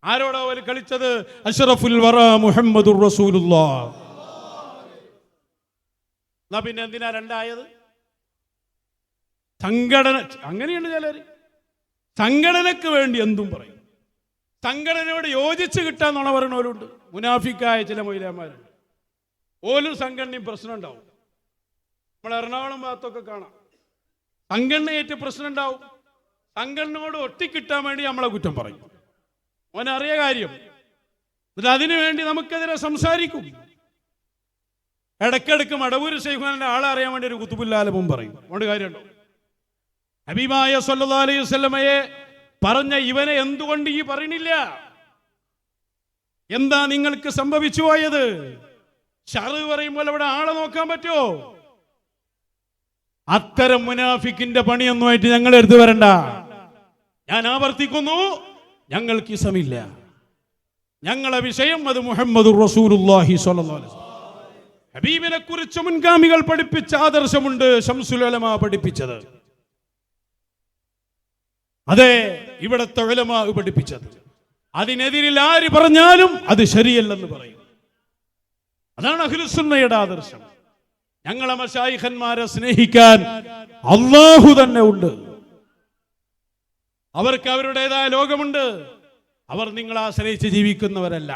ആരോടാ അവർ കളിച്ചത്? അഷ്റഫുൽ വറ മുഹമ്മദുർ റസൂലുള്ളാഹ്. എന്നാ പിന്നെ എന്തിനാ രണ്ടായത്? സംഘടന അങ്ങനെയുണ്ട് ചിലര്. സംഘടനക്ക് വേണ്ടി എന്തും പറയും. സംഘടനയോട് യോജിച്ച് കിട്ടാന്നുള്ള പറയുന്നവരുണ്ട്. മുനാഫിക്കായ ചില മൊയ്ലാന്മാരുണ്ട്. ഓലും സംഘടനയും പ്രശ്നം ഉണ്ടാവും. നമ്മൾ എറണാകുളം ഭാഗത്തൊക്കെ കാണാം. സംഘടനയേറ്റ് പ്രശ്നം ഉണ്ടാവും. സംഘടനയോട് ഒട്ടിക്കിട്ടാൻ വേണ്ടി നമ്മളെ കുറ്റം പറയും. ഓനറിയ കാര്യം. എന്നിട്ട് അതിനു വേണ്ടി നമുക്കെതിരെ സംസാരിക്കും. ഇടയ്ക്കിടയ്ക്ക് മടവൂർ ശൈഖുനാന്റെ ആളെ അറിയാൻ വേണ്ടി ഒരു കുത്തുബുല്ലാലമും പറയും. അതുകൊണ്ട് കാര്യമുണ്ടോ? ഹബീബായ സല്ലല്ലാഹു അലൈഹി വസല്ലമയെ പറഞ്ഞ ഇവനെ എന്തുകൊണ്ട് ഈ പറയണില്ല? എന്താ നിങ്ങൾക്ക് സംഭവിച്ചു പോയത്? ഷർറ് പറയുമ്പോൾ അവിടെ ആളെ നോക്കാൻ പറ്റുമോ? അത്തരം മുനാഫിക്കിന്റെ പണിയൊന്നുമായിട്ട് ഞങ്ങൾ എടുത്തു വരണ്ട. ഞാൻ ആവർത്തിക്കുന്നു, ഞങ്ങൾക്ക് ഇസമില്ല. ഞങ്ങളെ വിഷയം അത് മുഹമ്മദുർ റസൂലുള്ളാഹി സ്വല്ലല്ലാഹു അലൈഹി വസല്ലം. ഹബീബിനെ കുറിച്ച് മുൻഗാമികൾ പഠിപ്പിച്ച ആദർശമുണ്ട്, ശംസുൽ ഉലമാ പഠിപ്പിച്ചത്. അതെ, ഇവിടത്തെ ഉലമാ പഠിപ്പിച്ചത്. അതിനെതിരിൽ ആര് പറഞ്ഞാലും അത് ശരിയല്ലെന്ന് പറയും. അതാണ് അഹ്ലുസുന്നയുടെ ആദർശം. ഞങ്ങളെ മശായിഖന്മാരെ സ്നേഹിക്കാൻ അല്ലാഹു തന്നെ ഉണ്ട്. അവർക്ക് അവരുടേതായ ലോകമുണ്ട്. അവർ നിങ്ങളെ ആശ്രയിച്ച് ജീവിക്കുന്നവരല്ല.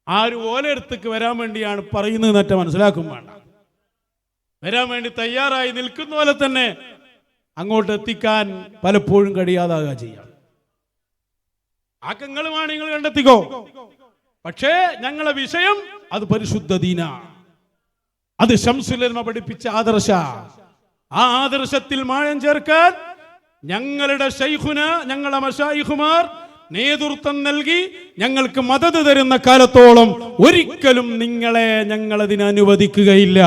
ആരും ഓലടുത്തേക്ക് വരാൻ വേണ്ടിയാണ് പറയുന്നത് എന്നൊക്കെ മനസ്സിലാക്കും വേണ്ട. വരാൻ വേണ്ടി തയ്യാറായി നിൽക്കുന്ന പോലെ തന്നെ അങ്ങോട്ട് എത്തിക്കാൻ പലപ്പോഴും കഴിയാതാകുക ചെയ്യാം. ആക്കങ്ങളുമാണ് നിങ്ങൾ കണ്ടെത്തിക്കോ. പക്ഷേ ഞങ്ങളെ വിഷയം അത് പരിശുദ്ധ ദീന, അത് ശംസുൽ ഉലമ പഠിപ്പിച്ച ആദർശ. ആ ആദർശത്തിൽ മായം ചേർക്കാൻ ഞങ്ങളുടെ ശൈഖുന, ഞങ്ങളെ മശായിഖുമാർ നേതൃത്വം നൽകി ഞങ്ങൾക്ക് മദദ് തരുന്ന കാലത്തോളം ഒരിക്കലും നിങ്ങളെ ഞങ്ങളതിന് അനുവദിക്കുകയില്ല.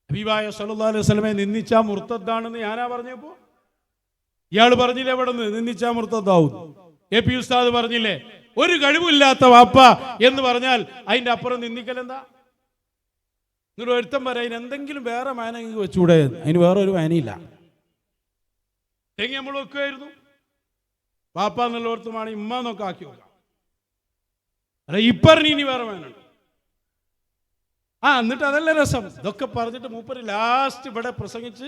ഹബീബായ സല്ലല്ലാഹു അലൈഹി വസല്ലമയെ നിന്ദിച്ച മുർത്തദ്ദാണെന്ന് ഞാനാ പറഞ്ഞപ്പോ ഇയാൾ പറഞ്ഞില്ലേ എവിടെ നിന്ന് നിന്ദിച്ച മുർത്തദ്ദാവും? എ പി ഉസ്താദ് പറഞ്ഞില്ലേ ഒരു കഴിവില്ലാത്ത വാപ്പ എന്ന് പറഞ്ഞാൽ അതിന്റെ അപ്പുറം നിന്ദിക്കൽ എന്താ? നിങ്ങൾ ഒരുത്തം പറയാം അതിന് എന്തെങ്കിലും വേറെ മാന വെച്ചുകൂടെ? അതിന് വേറെ ഒരു മാനയില്ല. തെങ്ങി നമ്മൾ വെക്കുമായിരുന്നു. വാപ്പ എന്നുള്ളവർത്തുമാണ് ഇമ്മ എന്നൊക്കെ ആക്കി വെക്കാം. അല്ല ഇപ്പറിന് ഇനി വേറെ മാനുണ്ട്. എന്നിട്ട് അതല്ല രസം. ഇതൊക്കെ പറഞ്ഞിട്ട് മൂപ്പര് ലാസ്റ്റ് ഇവിടെ പ്രസംഗിച്ച്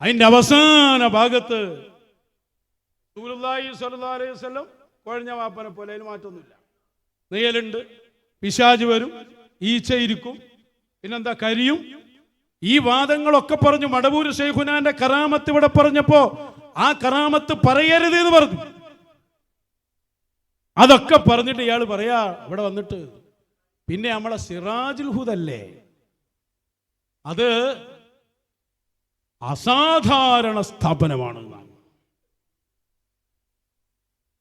അതിന്റെ അവസാന ഭാഗത്ത് റസൂലുള്ളാഹി സ്വല്ലല്ലാഹു അലൈഹി വസല്ലം കുഴഞ്ഞ വാപ്പനെ പോലെ അതിന് മാറ്റമൊന്നുമില്ല. നെയ്യലുണ്ട്, പിശാച് വരും, ഈച്ചയിരിക്കും, പിന്നെന്താ കരിയും. ഈ വാദങ്ങളൊക്കെ പറഞ്ഞു. മടവൂർ ശൈഖുനാന്റെ കറാമത്ത് ഇവിടെ പറഞ്ഞപ്പോ ആ കറാമത്ത് പറയരുത് എന്ന് പറഞ്ഞു. അതൊക്കെ പറഞ്ഞിട്ട് ഇയാൾ പറയാ ഇവിടെ വന്നിട്ട് പിന്നെ നമ്മളെ സിറാജുൽ ഹുദല്ലേ അത് അസാധാരണ സ്ഥാപനമാണ്.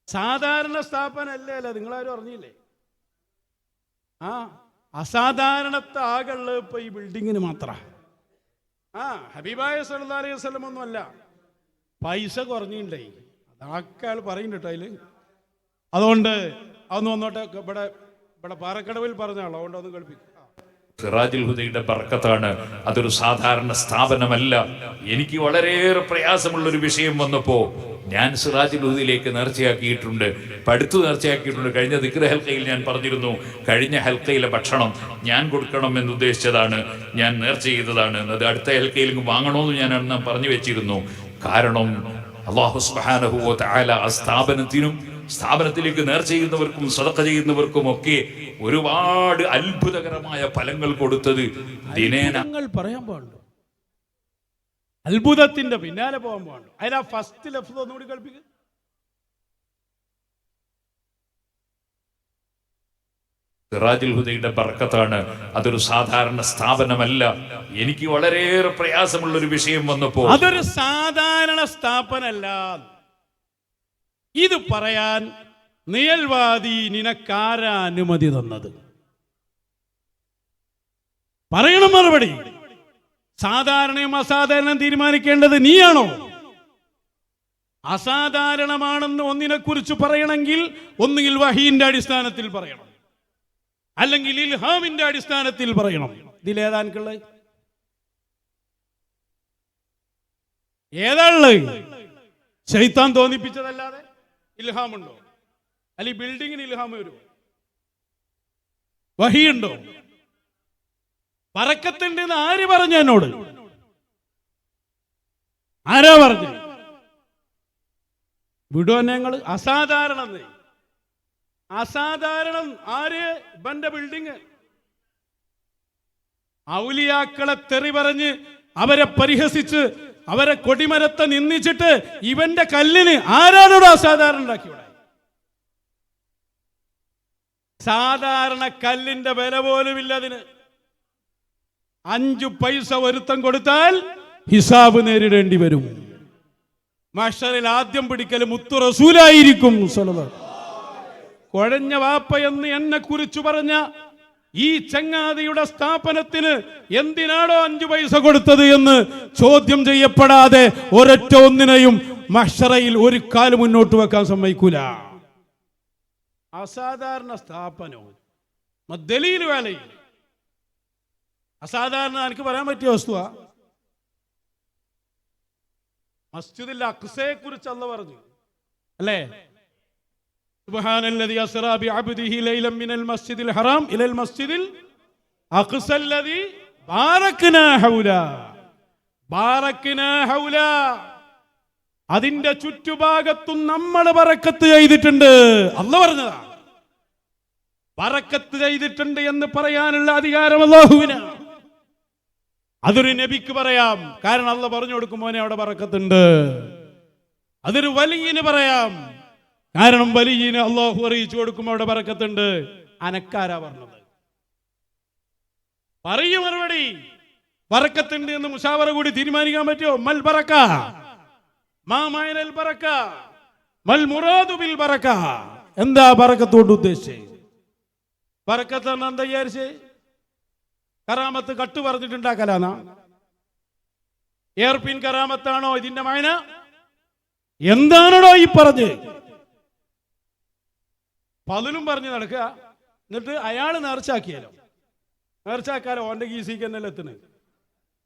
സാധാരണ സ്ഥാപനല്ലേ അല്ല, നിങ്ങളാരും അറിഞ്ഞില്ലേ? അസാധാരണത്തെ ആകെയുള്ളത് ഇപ്പൊ ഈ ബിൽഡിങ്ങിന് മാത്ര. ഹബീബായ സല്ലല്ലാഹു അലൈഹി വസല്ലം ഒന്നും അല്ല, പൈസ കുറഞ്ഞിട്ടുണ്ടേ. അതൊക്കെ അയാൾ പറയുന്നുണ്ട് അതില്. അതുകൊണ്ട് അതൊന്ന് വന്നോട്ടെ. ഇവിടെ പാറക്കടവിൽ പറഞ്ഞാളോ, അതുകൊണ്ട് ഒന്ന് കേൾപ്പിക്കും. സിറാജുൽ ഹുദയുടെ ബർക്കത്താണ്. അതൊരു സാധാരണ സ്ഥാപനമല്ല. എനിക്ക് വളരെയേറെ പ്രയാസമുള്ളൊരു വിഷയം വന്നപ്പോ ഞാൻ സിറാജുൽ ഹുദയിലേക്ക് നേർച്ചയാക്കിയിട്ടുണ്ട്, പടുത്തു നേർച്ചയാക്കിയിട്ടുണ്ട്. കഴിഞ്ഞ ദിക്ർ ഹൽക്കയിൽ ഞാൻ പറഞ്ഞിരുന്നു, കഴിഞ്ഞ ഹൽക്കയിലെ ഭക്ഷണം ഞാൻ കൊടുക്കണം എന്ന് ഉദ്ദേശിച്ചതാണ്, ഞാൻ നേർച്ച ചെയ്തതാണ്. അത് അടുത്ത ഹൽക്കയിൽ വാങ്ങണമെന്ന് ഞാൻ അന്ന് പറഞ്ഞു വെച്ചിരുന്നു. കാരണം അല്ലാഹു സുബ്ഹാനഹു വ തആല ആ സ്ഥാപനത്തിലേക്ക് നേർച്ച ചെയ്യുന്നവർക്കും സദഖ ചെയ്യുന്നവർക്കും ഒക്കെ ഒരുപാട് അത്ഭുതകരമായ ഫലങ്ങൾ കൊടുത്തത് ദിനേന പറയാൻ പാടുള്ളൂ. അത്ഭുതത്തിന്റെ പിന്നാലെ പോകാൻ പാടുള്ളൂ. അതിനാ ഫസ്റ്റ് ലഫ്സ് ഒന്നുകൂടി കേൾപ്പിക്കുക. സിറാജുൽ ഹുദയുടെ ബർക്കത്താണ്. അതൊരു സാധാരണ സ്ഥാപനമല്ല. എനിക്ക് വളരെയേറെ പ്രയാസമുള്ളൊരു വിഷയം വന്നപ്പോ അതൊരു സാധാരണ സ്ഥാപനമല്ല. ഇത് പറയാൻ നിയൽവാദി നിനക്കാരാ അനുമതി തന്നത്? പറയണം മറുപടി. സാധാരണയും അസാധാരണയും തീരുമാനിക്കേണ്ടത് നീയാണോ? അസാധാരണമാണെന്ന് ഒന്നിനെ കുറിച്ച് പറയണമെങ്കിൽ ഒന്നുകിൽ വഹീന്റെ അടിസ്ഥാനത്തിൽ പറയണം, അല്ലെങ്കിൽ ഇൽഹാമിന്റെ അടിസ്ഥാനത്തിൽ പറയണം. ഇതിലേതാനുള്ളത്? ഏതാണുള്ളത്? ശൈത്താൻ തോന്നിപ്പിച്ചതല്ലാതെ ഇൽഹാമുണ്ടോ? അല്ലെങ്കിൽ ബിൽഡിങ്ങിന് ഇൽഹാം വരുമോ? വഹിയുണ്ടോ? ബറക്കത്തുണ്ടെന്ന് ആര് പറഞ്ഞു എന്നോട്? ആരാ പറഞ്ഞു? വിടുവോ ഞങ്ങൾ? അസാധാരണം. അസാധാരണം ആര്? ഇവന്റെ ബിൽഡിങ്. ഔലിയാക്കളെ തെറി പറഞ്ഞ് അവരെ പരിഹസിച്ച് അവരെ കൊടിമരത്തെ നിന്ദിച്ചിട്ട് ഇവന്റെ കല്ലിന് ആരാണോട് അസാധാരണ ഉണ്ടാക്കിയോടെ? സാധാരണ കല്ലിന്റെ വില പോലുമില്ല അതിന്. 5 പൈസ ഒരുത്തം കൊടുത്താൽ ഹിസാബ് നേരിടേണ്ടി വരും. മഹ്ശറിൽ ആദ്യം പിടിക്കൽ മുത്തു റസൂലായിരിക്കും. കുഴഞ്ഞ വാപ്പ എന്ന് എന്നെ കുറിച്ച് പറഞ്ഞ ഈ ചങ്ങാതിയുടെ സ്ഥാപനത്തിന് എന്തിനാണോ 5 പൈസ കൊടുത്തത് എന്ന് ചോദ്യം ചെയ്യപ്പെടാതെ ഒരൊറ്റ ഒന്നിനെയും മഹ്ശറയിൽ ഒരു കാല് മുന്നോട്ട് വെക്കാൻ സമ്മതിക്കൂല. അസാധാരണ സ്ഥാപനവും ദലീൽ വേലയും അസാധാരണ എനിക്ക് പറയാൻ പറ്റിയ വസ്തുവാ. മസ്ജിദുൽ അഖ്സയെ കുറിച്ച് അല്ലാഹു പറഞ്ഞു അല്ലേ? സുബ്ഹാനല്ലദി അസ്റാ ബിഅബ്ദിഹി ലൈലൻ മിനൽ മസ്ജിദിൽ ഹറാം ഇലൽ മസ്ജിദിൽ അഖ്സല്ലദി ബാറക്നാ ഹൗല. അതിന്റെ ചുറ്റുഭാഗത്തും നമ്മൾ ബറക്കത്ത് ചെയ്തിട്ടുണ്ട്. അല്ലാഹു പറഞ്ഞതാ. ബറക്കത്ത് ചെയ്തിട്ടുണ്ട് എന്ന് പറയാനുള്ള അധികാരം അല്ലാഹുവിനാണ്. അതൊരു നബിക്ക് പറയാം, കാരണം അല്ലാഹു പറഞ്ഞു കൊടുക്കുമ്പോനെ അവിടെ ബറക്കത്തുണ്ട്. അതൊരു വലിയന് പറയാം, കാരണം വലിയന് അല്ലാഹു അറിയിച്ചു കൊടുക്കുമ്പോൾ അവിടെ ബറക്കത്തുണ്ട്. അനക്കാരാ പറഞ്ഞത്? പറയൂ മറുപടി. ബറക്കത്തുണ്ട് എന്ന് മുശാവറ കൂടി തീരുമാനിക്കാൻ പറ്റുമോ? മൽ ബറക്ക മാ മഅനൽ ബറക്ക മൽ മുറാദു ബിൽ ബറക്ക. എന്താ ബറക്കത്ത് കൊണ്ട് ഉദ്ദേശിച്ചത്? ബറക്കത്ത് എന്താ വിചാരിച്ചേ? കറാമത്ത് കട്ട് പറഞ്ഞിട്ടുണ്ടാക്കലാന്നാ? എയർപിൻ കറാമത്താണോ ഇതിന്റെ മൈന? എന്താണോ ഈ പറഞ്ഞ്? പതിലും പറഞ്ഞ് നടക്കുക. എന്നിട്ട് അയാൾ നേർച്ചാക്കിയാലോ? നേർച്ചാക്കാലോ ഓന്റെ ഗീസിക്ക് എന്നല്ല എത്തുന്നത്.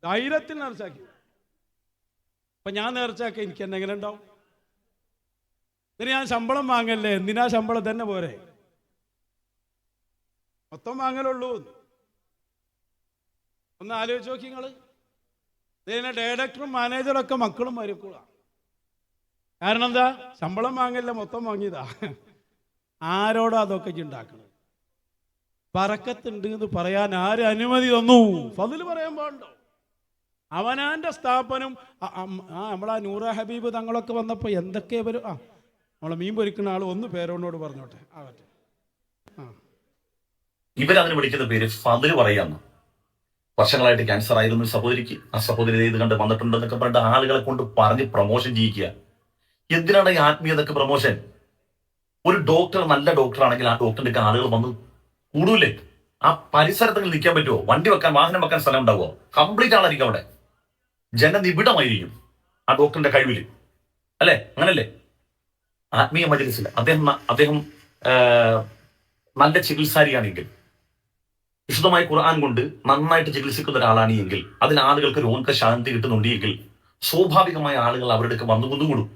ധൈര്യത്തിൽ നേർച്ചാക്കി. അപ്പൊ ഞാൻ നേർച്ചാക്കി എനിക്ക് എന്തെങ്കിലും ഉണ്ടാവും? ഇതിന് ഞാൻ ശമ്പളം വാങ്ങല്ലേ? എന്തിനാ ശമ്പളം തന്നെ പോരെ? മൊത്തം വാങ്ങലുള്ളൂ. ഒന്ന് ആലോചിച്ച് നോക്കി നിങ്ങൾ. ഇതിനെ ഡയറക്ടറും മാനേജറും ഒക്കെ മക്കളും മരുക്കളാണ്. കാരണം എന്താ? ശമ്പളം വാങ്ങല്ല, മൊത്തം വാങ്ങിയതാ. ആരോടോ അതൊക്കെ ഉണ്ടാക്കണം? ബറക്കത്തുണ്ട് എന്ന് പറയാൻ ആര് അനുമതി തന്നു? ഫضل പറയാൻ പാടുണ്ടോ? അവനാന്റെ സ്ഥാപനം. നമ്മളാ നൂറ ഹബീബ് തങ്ങളൊക്കെ വന്നപ്പോ എന്തൊക്കെ വരും. നമ്മളെ മീൻ പൊരിക്കുന്ന ആൾ ഒന്ന് പേരോനോട് പറഞ്ഞോട്ടെ. ഇവരതിന് വിളിക്കുന്ന പേര് ഫضل പറയാന്ന്. വർഷങ്ങളായിട്ട് ക്യാൻസർ ആയിരുന്നു സഹോദരിക്ക്. ആ സഹോദരി ഇത് കണ്ട് വന്നിട്ടുണ്ടെന്നൊക്കെ പറഞ്ഞിട്ട് ആളുകളെ കൊണ്ട് പറഞ്ഞ് പ്രൊമോഷൻ ചെയ്യിക്കുക. എന്തിനാണ് ഈ ആത്മീയതൊക്കെ പ്രൊമോഷൻ? ഒരു ഡോക്ടർ നല്ല ഡോക്ടർ ആണെങ്കിൽ ആ ഡോക്ടറിന്റെ ആളുകൾ വന്ന് കൂടൂലേ? ആ പരിസരത്തിൽ നിൽക്കാൻ പറ്റുമോ? വണ്ടി വെക്കാൻ, വാഹനം വെക്കാൻ സ്ഥലം ഉണ്ടാവുമോ? കംപ്ലീറ്റ് ആളായിരിക്കും അവിടെ. ജനനിബിഡമായിരിക്കും ആ ഡോക്ടറിന്റെ കഴിവില്, അല്ലേ? അങ്ങനല്ലേ? ആത്മീയ മജ്‌ലിസിൽ അദ്ദേഹം നല്ല ചികിത്സാരിയാണെങ്കിൽ, വിശുദ്ധമായ ഖുർആൻ കൊണ്ട് നന്നായിട്ട് ചികിത്സിക്കുന്ന ഒരാളാണ് എങ്കിൽ, അതിന് ആളുകൾക്ക് രോഗശാന്തി കിട്ടുന്നുണ്ട് എങ്കിൽ സ്വാഭാവികമായ ആളുകൾ അവരുടെ വന്നു കൊണ്ടുകൂടും.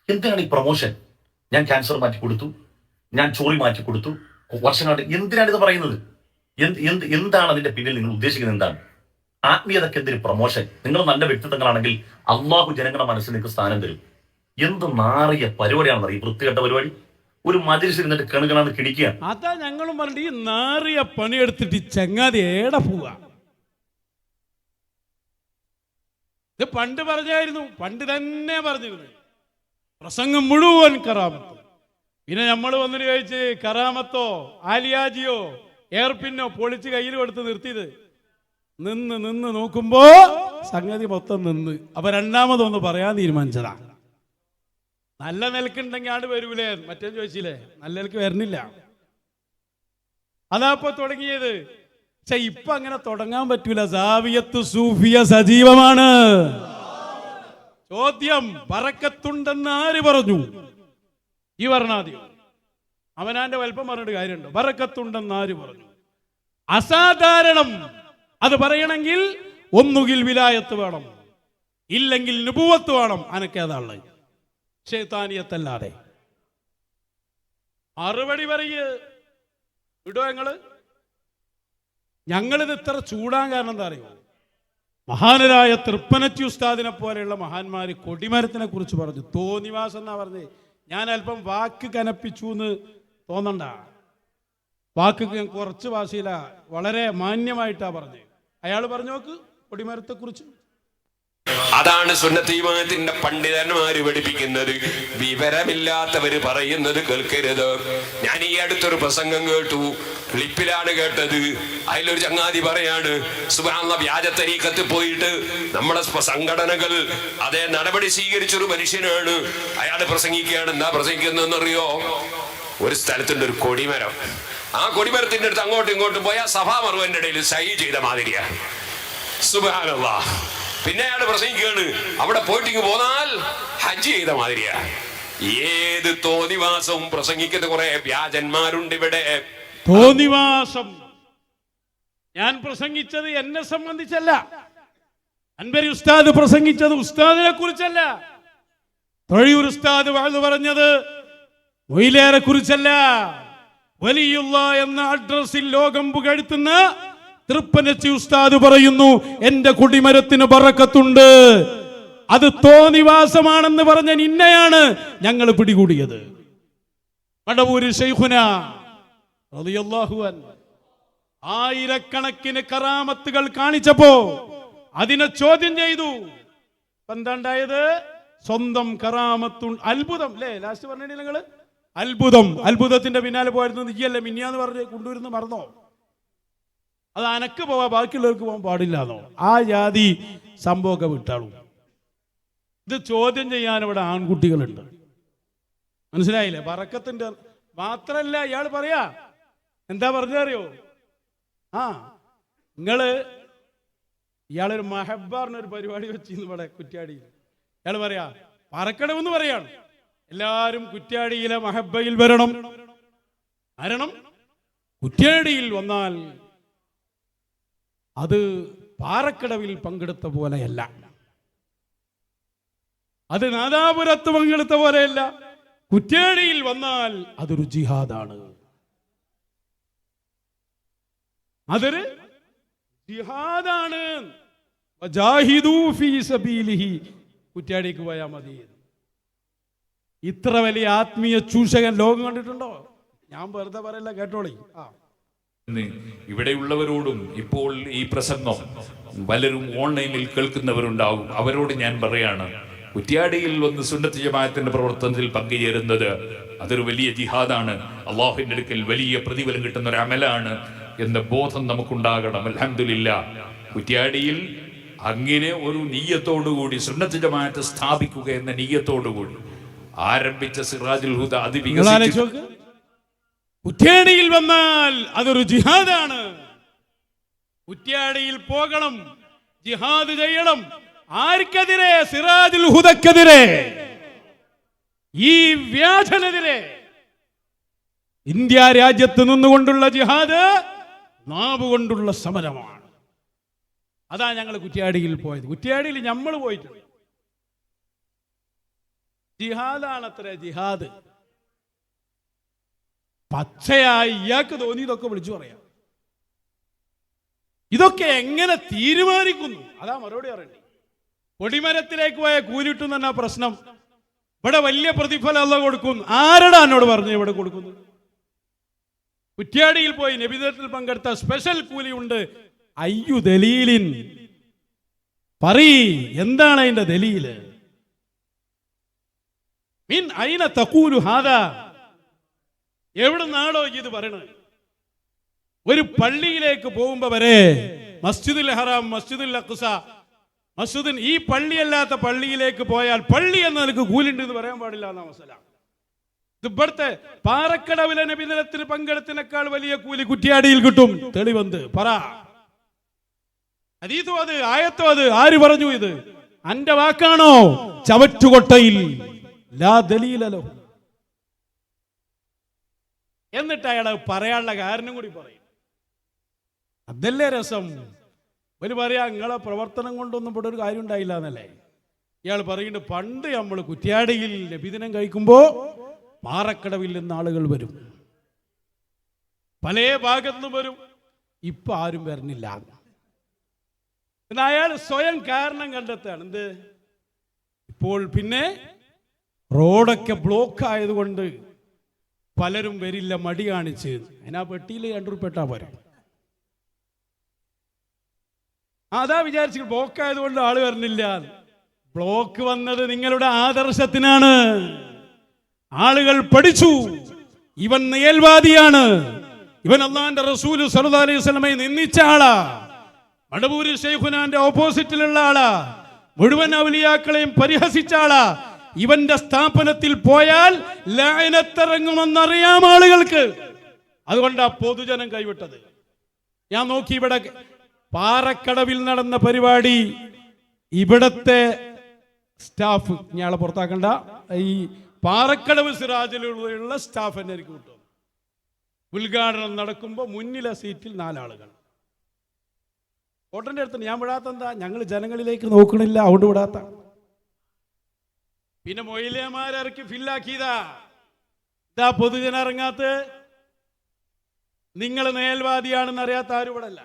എന്തിനാണ് ഈ പ്രൊമോഷൻ? ഞാൻ ക്യാൻസർ മാറ്റി കൊടുത്തു, ഞാൻ ചോറി മാറ്റി കൊടുത്തു, വർഷങ്ങളായിട്ട്. എന്തിനാണ് ഇത് പറയുന്നത്? എന്താണ് അതിന്റെ പിന്നിൽ നിങ്ങൾ ഉദ്ദേശിക്കുന്നത്? എന്താണ് ആത്മീയതയ്ക്ക്? എന്തൊരു പ്രൊമോഷൻ? നിങ്ങൾ നല്ല വ്യക്തിത്വങ്ങളാണെങ്കിൽ അള്ളാഹു ജനങ്ങളുടെ മനസ്സിൽ നിങ്ങൾക്ക് സ്ഥാനം തരും. എന്ത് നാറിയ പരിപാടിയാണെന്ന് അറിയാം, വൃത്തികെട്ട പരിപാടി. ഒരു മജ്‌ലിസിൽ ഇരുന്നിട്ട് കണുകളാണ് കിടിക്കുക. അതാ ഞങ്ങളും പറഞ്ഞിട്ട് ഈ നാറിയ പണിയെടുത്തിട്ട് ചങ്ങാതി ഏടെ പോവാ. ഇത് പണ്ട് പറഞ്ഞായിരുന്നു, പണ്ട് തന്നെ പറഞ്ഞിരുന്നു. പ്രസംഗം മുഴുവൻ കറാമത്ത്. പിന്നെ നമ്മൾ വന്നിട്ട് ചോദിച്ച് കറാമത്തോ ആലിയാജിയോ എയർപിന്നോ പൊളിച്ച് കയ്യിൽ കൊടുത്ത് നിർത്തിയത്. നിന്ന് നോക്കുമ്പോ സംഗതി മൊത്തം നിന്ന്. അപ്പൊ രണ്ടാമതൊന്ന് പറയാൻ തീരുമാനിച്ചതാ. നല്ല നിലക്കുണ്ടെങ്കിൽ ആണ്ട് വരൂലേ? മറ്റേ ചോദിച്ചില്ലേ, നല്ല നിലക്ക് വരുന്നില്ല. അതാപ്പൊ തുടങ്ങിയത്. പക്ഷെ ഇപ്പൊ അങ്ങനെ തുടങ്ങാൻ പറ്റൂല. സാവിയത്ത് സൂഫിയ സജീവമാണ്. ചോദ്യം, ബറക്കത്തുണ്ടെന്ന് ആര് പറഞ്ഞു? ഈ വർണ്ണാദിയോ അവനാന്റെ വലുപ്പം പറഞ്ഞിട്ട് കാര്യമുണ്ടോ? ബറക്കത്തുണ്ടെന്ന് ആര് പറഞ്ഞു? അസാധാരണം അത് പറയണമെങ്കിൽ ഒന്നുകിൽ വിലായത്ത് വേണം, ഇല്ലെങ്കിൽ നുബുവത്ത് വേണം. അനക്കേതാള് ശൈത്താനിയത്തല്ലാതെ. മറുപടി പറയ് വിടോ ഞങ്ങളിത് ഇത്ര ചൂടാൻ കാരണം എന്താ അറിയോ? മഹാനരായ തൃപ്പനച്ചി ഉസ്താദിനെ പോലെയുള്ള മഹാന്മാര് കൊടിമരത്തിനെ കുറിച്ച് പറഞ്ഞു. തോന്നിവാസം എന്നാ പറഞ്ഞത്. ഞാൻ അല്പം വാക്ക് കനപ്പിച്ചു എന്ന് തോന്നണ്ട. വാക്ക് കുറച്ച് ഭാഷയില വളരെ മാന്യമായിട്ടാ പറഞ്ഞത്. അയാൾ പറഞ്ഞു നോക്ക് കൊടിമരത്തെ കുറിച്ച്. അതാണ് സുന്നത്ത് ജമാഅത്തിന്റെ പണ്ഡിതന്മാര് പഠിപ്പിക്കുന്നത്. വിവരമില്ലാത്തവര് പറയുന്നത് കേൾക്കരുത്. ഞാൻ ഈ അടുത്തൊരു പ്രസംഗം കേട്ടു, ക്ലിപ്പിലാണ് കേട്ടത്. അതിലൊരു ചങ്ങാതി പറയാണ്, സുബ്ഹാനല്ലാഹ്, വ്യാജ തരീഖത്ത് പോയിട്ട് നമ്മുടെ സംഘടനകൾ അതേ നടപടി സ്വീകരിച്ചൊരു മനുഷ്യനാണ്. അയാൾ പ്രസംഗിക്കുകയാണ്. എന്താ പ്രസംഗിക്കുന്നറിയോ? ഒരു സ്ഥലത്തുണ്ട് ഒരു കൊടിമരം. ആ കൊടിമരത്തിന്റെ അടുത്ത് അങ്ങോട്ടും ഇങ്ങോട്ടും പോയാൽ സഭാ മറുവന്റെ ഇടയിൽ സൈ ചെയ്ത മാതിരിയാണ്. സുബ്ഹാനല്ലാഹ്. പിന്നെ അയാൾ പ്രസംഗിക്കുകയാണ്, അവിടെ പോയിട്ടിങ് പോന്നാൽ ഹജ്ജ് ചെയ്ത മാതിരിയാ. ഏത് തോന്നിവാസവും പ്രസംഗിക്കുന്ന കുറെ വ്യാജന്മാരുണ്ട് ഇവിടെ. തോന്നിവാസം ഞാൻ പ്രസംഗിച്ചത് എന്നെ സംബന്ധിച്ചല്ല. അൻവരി ഉസ്താദ് പ്രസംഗിച്ചത് ഉസ്താദിനെ കുറിച്ചല്ല. തൊഴിയൂർ ഉസ്താദ് വാഴ്ന്നു പറഞ്ഞത് മൊയിലേറെ കുറിച്ചല്ല. വലിയുള്ള എന്ന അഡ്രസ്സിൽ ലോകം പുകഴ്ത്തുന്ന തൃപ്പനച്ചി ഉസ്താദ് പറയുന്നു, എന്റെ കൊടിമരത്തിന് ബറക്കത്തുണ്ട്. അത് തോന്നിവാസമാണെന്ന് പറഞ്ഞ നിന്നെയാണ് ഞങ്ങൾ പിടികൂടിയത്. മടവൂര് ശൈഖുന റളിയല്ലാഹു അൻഹു ആയിരക്കണക്കിന് കറാമത്തുകൾ കാണിച്ചപ്പോ അതിനെ ചോദ്യം ചെയ്തു. എന്താണ്ടായത്? സ്വന്തം കറാമത്തു അത്ഭുതം അല്ലേ? ലാസ്റ്റ് പറഞ്ഞില്ല നിങ്ങള് അത്ഭുതം. അത്ഭുതത്തിന്റെ പിന്നാലെ പോയിരുന്നു. നീയല്ലേ മിന്നിയാന്ന് പറഞ്ഞ് കൊണ്ടുവരുന്ന മറന്നോ? അത് അനക്ക് പോവാ, ബാക്കിയുള്ളവർക്ക് പോകാൻ പാടില്ലാന്നോ? ആ ജാതി സംഭവമൊക്കെ വിട്ടാളൂ. ഇത് ചോദ്യം ചെയ്യാൻ ഇവിടെ ആൺകുട്ടികളുണ്ട്. മനസ്സിലായില്ലേ? ബറക്കത്തിന്റെ മാത്രല്ല ഇയാൾ പറയാ എന്താ പറഞ്ഞറിയോ? ഇയാളൊരു മഹബ്ബാറിനൊരു പരിപാടി വെച്ചിരുന്നു ഇവിടെ കുറ്റ്യാടിയിൽ. ഇയാൾ പറയാ പറക്കണമെന്ന് പറയാണ്. എല്ലാരും കുറ്റ്യാടിയിലെ മഹബ്ബയിൽ വരണം. കുറ്റ്യാടിയിൽ വന്നാൽ അത് പാറക്കടവിൽ പങ്കെടുത്ത പോലെയല്ല, അത് നാദാപുരത്ത് പങ്കെടുത്ത പോലെയല്ല. കുറ്റ്യാടിയിൽ വന്നാൽ അതൊരു ജിഹാദാണ്. അതൊരു ജിഹാദാണ്. കുറ്റ്യാടിക്ക് പോയാൽ മതി. ഇത്ര വലിയ ആത്മീയ ചൂഷകൻ ലോകം കണ്ടിട്ടുണ്ടോ? ഞാൻ വെറുതെ പറയല്ല, കേട്ടോളി. ഇവിടെയുള്ളവരോടും ഇപ്പോൾ ഈ പ്രസംഗം പലരും ഓൺലൈനിൽ കേൾക്കുന്നവരുണ്ടാവും. അവരോട് ഞാൻ പറയാണ്, കുറ്റ്യാടിയിൽ വന്ന് സുന്നത്ത് ജമാഅത്തിന്റെ പ്രവർത്തനത്തിൽ പങ്കുചേരുന്നത് അതൊരു വലിയ ജിഹാദാണ്. അള്ളാഹുവിന്റെ അടുക്കൽ വലിയ പ്രതിഫലം കിട്ടുന്ന ഒരു അമലാണ് എന്ന ബോധം നമുക്കുണ്ടാകണം. അൽഹംദുലില്ലാഹ്, കുറ്റ്യാടിയിൽ അങ്ങനെ ഒരു നീയത്തോടുകൂടി സുന്നത്ത് ജമാഅത്ത് സ്ഥാപിക്കുക എന്ന നീയത്തോടുകൂടി ആരംഭിച്ച സിറാജുൽ ഹുദ അതിവികസിച്ചു. കുറ്റ്യാടിയിൽ വന്നാൽ അതൊരു ജിഹാദാണ്. കുറ്റ്യാടിയിൽ പോകണം, ജിഹാദ് ചെയ്യണം. ആർക്കെതിരെ? സിറാജുൽ ഹുദക്കെതിരെ, ഈ വ്യാജനെതിരെ. ഇന്ത്യ രാജ്യത്ത് നിന്നുകൊണ്ടുള്ള ജിഹാദ് നാവ് കൊണ്ടുള്ള സമരമാണ്. അതാ ഞങ്ങൾ കുറ്റ്യാടിയിൽ പോയത്. കുറ്റ്യാടിയിൽ നമ്മൾ പോയിട്ടുണ്ട്. ജിഹാദാണത്രേ, ജിഹാദ്. പച്ചയായി ഇയാൾക്ക് തോന്നി ഇതൊക്കെ വിളിച്ചു പറയാം. ഇതൊക്കെ എങ്ങനെ തീരുമാനിക്കുന്നു? അതാ മറുപടി പറയണ്ടേ. കൊടിമരത്തിലേക്ക് പോയ കൂലിട്ടും തന്നെ പ്രശ്നം. ഇവിടെ വലിയ പ്രതിഫലം അല്ല കൊടുക്കും. ആരടാ എന്നോട് പറഞ്ഞു ഇവിടെ കൊടുക്കുന്നു? കുറ്റ്യാടിയിൽ പോയി നബിദിനത്തിൽ പങ്കെടുത്ത സ്പെഷ്യൽ കൂലി ഉണ്ട്. അയ്യു ദലീലിൻ, പറയ് എന്താണ് അതിന്റെ ദലീല്? മിൻ ഐന തഖൂലു ഹാദാ, എവിടുന്നാണോ ഇത് പറയണത്? ഒരു പള്ളിയിലേക്ക് പോകുമ്പോ വരെ മസ്ജിദുൽ ഹറാം, മസ്ജിദുൽ അഖ്സ, മസ്ജിദുൻ, ഈ പള്ളിയല്ലാത്ത പള്ളിയിലേക്ക് പോയാൽ പള്ളി എന്ന നിനക്ക് കൂലുണ്ട് എന്ന് പറയാൻ പാടില്ല എന്ന അവസ്ഥ. ഇവിടുത്തെ പാറക്കടവിലെ നബിദിനത്തിന് പങ്കെടുത്തിനേക്കാൾ വലിയ കൂലി കുറ്റ്യാടിയിൽ കിട്ടും. തെളിവന്ത് പറ. അതീതോ അത്, ആയത്തോ അത്, ആര് പറഞ്ഞു ഇത്? അന്റെ വാക്കാണോ? ചവറ്റുകൊട്ടയിൽ ലാ ദലീലലോ. എന്നിട്ട് അയാൾ പറയാനുള്ള കാരണം കൂടി പറയും. അതല്ലേ രസം. ഒരു പറയാ നിങ്ങളെ പ്രവർത്തനം കൊണ്ടൊന്നും ഇവിടെ ഒരു കാര്യം ഉണ്ടായില്ല എന്നല്ലേ. ഇയാൾ പറയുന്നുണ്ട്, പണ്ട് നമ്മൾ കുറ്റ്യാടിയിൽ നബിദിനം കഴിക്കുമ്പോൾ പാറക്കടവിൽ നിന്ന് ആളുകൾ വരും, പല ഭാഗത്തുനിന്നും വരും. ഇപ്പൊ ആരും വരുന്നില്ല. എന്നാൽ അയാൾ സ്വയം കാരണം കണ്ടെത്താണ്. എന്ത്? ഇപ്പോൾ പിന്നെ റോഡൊക്കെ ബ്ലോക്ക് ആയതുകൊണ്ട് പലരും വരില്ല, മടി കാണിച്ച്. അതിനാ പെട്ടിയിൽ 2 റുപ്യ ഇട്ടാ പോരെ. അതാ വിചാരിച്ചു ബ്ലോക്ക് ആയതുകൊണ്ട് ആള് വരുന്നില്ല. ബ്ലോക്ക് വന്നത് നിങ്ങളുടെ ആദർശത്തിനാണ്. ആളുകൾ പഠിച്ചു, ഇവൻ നിയൽവാദിയാണ്, ഇവൻ അള്ളാന്റെ റസൂൽ സല്ലല്ലാഹു അലൈഹി വസല്ലമയെ നിന്ദിച്ച ആളാ, മടവൂര് ശൈഖുനാന്റെ ഓപ്പോസിറ്റിലുള്ള ആളാ, മുഴുവൻ ഔലിയാക്കളെയും പരിഹസിച്ച ആളാ, ഇവന്റെ സ്ഥാപനത്തിൽ പോയാൽ ലഅനത്തിറങ്ങുമെന്നറിയാം ആളുകൾക്ക്. അതുകൊണ്ടാ പൊതുജനം കൈവിട്ടത്. ഞാൻ നോക്കി, ഇവിടെ പാറക്കടവിൽ നടന്ന പരിപാടി, ഇവിടത്തെ സ്റ്റാഫ്, ഞാളെ പുറത്താക്കണ്ട, ഈ പാറക്കടവ് സിറാജിലുള്ള സ്റ്റാഫ് എന്നെ എനിക്ക് കിട്ടും. ഉദ്ഘാടനം നടക്കുമ്പോൾ മുന്നിലെ സീറ്റിൽ 4 ആളുകൾ. ഓട്ടന്റെ അടുത്ത് ഞാൻ വിടാത്ത എന്താ? ഞങ്ങൾ ജനങ്ങളിലേക്ക് നോക്കണില്ല, അവിടെ വിടാത്ത. പിന്നെ മൊയിലേമാരിറക്കി ഫില്ലാക്കിയതാ. ഇതാ പൊതുജനം ഇറങ്ങാത്ത. നിങ്ങൾ നേൽവാദിയാണെന്ന് അറിയാത്ത ആരും ഇവിടെ അല്ല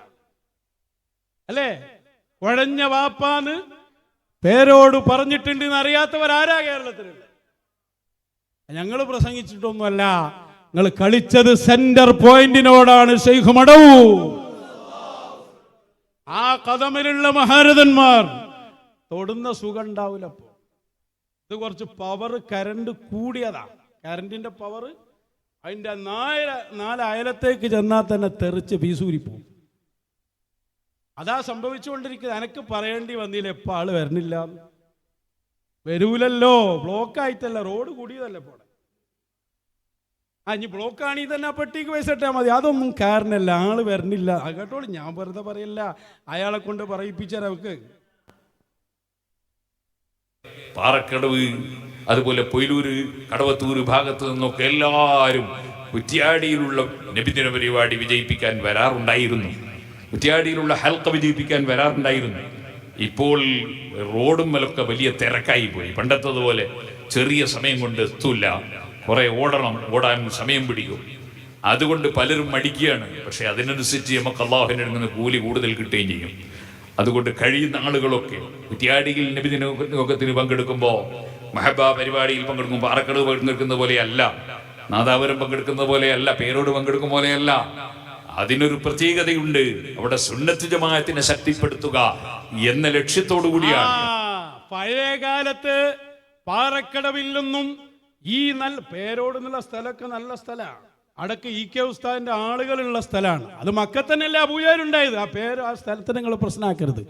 അല്ലേ? കുഴഞ്ഞ വാപ്പാന്ന് പേരോട് പറഞ്ഞിട്ടുണ്ട് എന്നറിയാത്തവരാരാ കേരളത്തിലുണ്ട്? ഞങ്ങൾ പ്രസംഗിച്ചിട്ടൊന്നുമല്ല, നിങ്ങൾ കളിച്ചത് സെന്റർ പോയിന്റിനോടാണ്. ശൈഖ് മടവൂർ, ആ കദമിലുള്ള മഹാരഥന്മാർ തൊടുന്ന സുഖം ഉണ്ടാവില്ല. അപ്പോ ഇത് കുറച്ച് പവർ കരണ്ട് കൂടിയതാ. കരണ്ടിന്റെ പവർ അതിന്റെ 4 അയലത്തേക്ക് ചെന്നാൽ തന്നെ തെറിച്ച് വീസൂരിപ്പോവും. അതാ സംഭവിച്ചുകൊണ്ടിരിക്കുന്നത്. എനക്ക് പറയേണ്ടി വന്നില്ല, എപ്പോൾ ആള് വരണില്ല. വരൂലല്ലോ, ബ്ലോക്കായിട്ടല്ല, റോഡ് കൂടിയതല്ല ഇപ്പോൾ. ഇനി ബ്ലോക്കാണെങ്കിൽ തന്നെ ആ പെട്ടിക്ക് പൈസ ഇട്ടാൽ മതി. അതൊന്നും കാരണമല്ല, ആള് വരണില്ല. കേട്ടോളൂ, ഞാൻ വെറുതെ പറയല്ല, അയാളെ കൊണ്ട് പറയിപ്പിച്ചവർക്ക്. പാറക്കടവ്, അതുപോലെ പൊയിലൂര്, കടവത്തൂര് ഭാഗത്തു നിന്നൊക്കെ എല്ലാവരും കുറ്റ്യാടിയിലുള്ള നബിദിന പരിപാടി വിജയിപ്പിക്കാൻ വരാറുണ്ടായിരുന്നു. കുറ്റ്യാടിയിലുള്ള ഹൽക്ക വിജയിപ്പിക്കാൻ വരാറുണ്ടായിരുന്നു. ഇപ്പോൾ റോഡും മേലൊക്കെ വലിയ തിരക്കായി പോയി. പണ്ടത്തതുപോലെ ചെറിയ സമയം കൊണ്ട് എത്തൂല, കുറെ ഓടാൻ സമയം പിടിക്കും. അതുകൊണ്ട് പലരും മടിക്കുകയാണ്. പക്ഷെ അതിനനുസരിച്ച് നമുക്ക് അള്ളാഹുവിൻ്റെ അടുത്ത് നിന്ന് കൂലി കൂടുതൽ കിട്ടുകയും ചെയ്യും. അതുകൊണ്ട് കഴിയുന്ന ആളുകളൊക്കെ കുറ്റ്യാടിയിൽ നബിദിന യോഗത്തിന് പങ്കെടുക്കുമ്പോൾ, മഹബ പരിപാടിയിൽ പങ്കെടുക്കുമ്പോൾ, പാറക്കടവ് പങ്കെടുക്കുന്ന പോലെയല്ല, നാദാപുരം പങ്കെടുക്കുന്ന പോലെയല്ല, പേരോട് പങ്കെടുക്കുന്ന പോലെയല്ല. അതിനൊരു പ്രത്യേകതയുണ്ട്. അവിടെ സുന്നത്ത് ജമാഅത്തിനെ ശക്തിപ്പെടുത്തുക എന്ന ലക്ഷ്യത്തോടു കൂടിയാണ്. പഴയ കാലത്ത് പാറക്കടവിൽ നിന്നും ഈ നല്ല പേരോട് എന്നുള്ള സ്ഥലമൊക്കെ നല്ല സ്ഥലമാണ്. അടക്ക് EK ഉസ്താദിന്റെ ആളുകളുള്ള സ്ഥലമാണ്. അത് മക്കത്തന്നെയല്ലേ അബൂജഹലുണ്ടായത്. ആ പേര്, ആ സ്ഥലത്തിന് നിങ്ങൾ പ്രശ്നമാക്കരുത്.